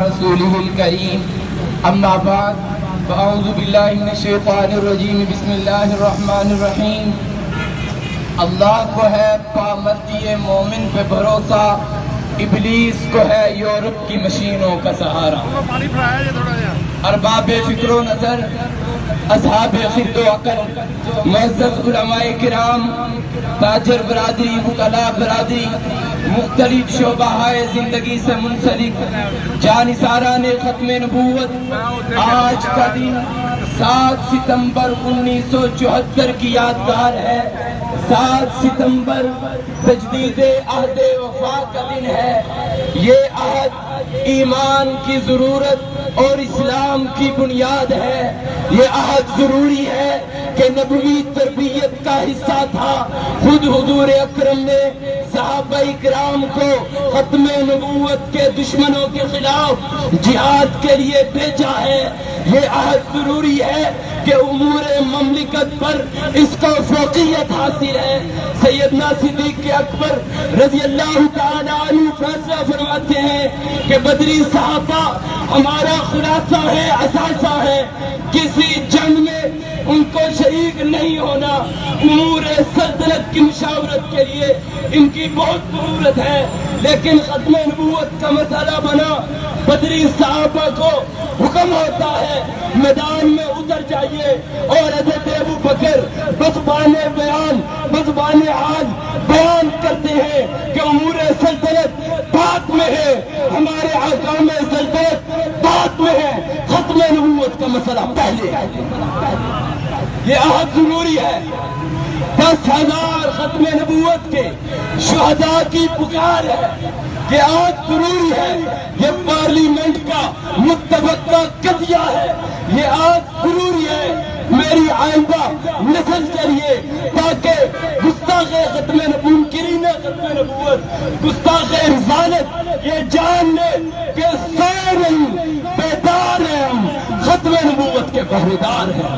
رسوله الكريم اما بعد فاعوذ بالله من الشیطان الرجیم بسم اللہ الرحمن الرحیم۔ اللہ کو ہے پامردی مومن پہ بھروسہ، ابلیس کو ہے یورپ کی مشینوں کا سہارا۔ ارباب فکر و نظر، اصحاب خرد و عقل، معزز علماء کرام، تاجر برادری، وکلاء برادری، مختلف شعبہ زندگی سے منسلک جانثاران ختم نبوت، آج کا دن 7 ستمبر 1974 کی یادگار ہے۔ 7 ستمبر تجدید عہد وفا کا دن ہے۔ یہ عہد ایمان کی ضرورت اور اسلام کی بنیاد ہے۔ یہ عہد ضروری ہے کہ نبوی تربیت کا حصہ تھا۔ خود حضور اکرم نے صحابہ کرام کو ختم نبوت کے دشمنوں کے خلاف جہاد کے لیے بھیجا ہے۔ یہ عہد ضروری ہے کہ امور مملکت پر اس کو فوقیت حاصل ہے۔ سیدنا صدیق اکبر رضی اللہ تعالیٰ عنہ فیصلہ فرماتے ہیں کہ بدری صحابہ ہمارا خلاصہ ہے، اثاثہ ہے، کسی جنگ میں ان کو شریک نہیں ہونا۔ امور سلطنت کی مشاورت کے لیے ان کی بہت ضرورت ہے، لیکن ختم نبوت کا مسئلہ بنا، بدری صحابہ کو حکم ہوتا ہے میدان میں اتر جائیے، اور حضرت ابو بکر بزبان بیان، بزبان حال بیان کرتے ہیں کہ امور سلطنت بات میں ہے، ہمارے احکام سلطنت بات میں ہے، ختم نبوت کا مسئلہ پہلے ہے۔ یہ عہد ضروری ہے۔ 10,000 ختم نبوت کے شہداء کی پکار ہے، یہ عہد ضروری ہے۔ یہ پارلیمنٹ کا متفقہ قضیہ ہے، یہ عہد ضروری ہے میری آئندہ نسل کے لیے، تاکہ گستاخ ختم منکرین ختم نبوت، گستاخ رسالت یہ جان لے کہ سو نہیں، بیدار ہیں ہم، ختم نبوت کے پہریدار ہیں۔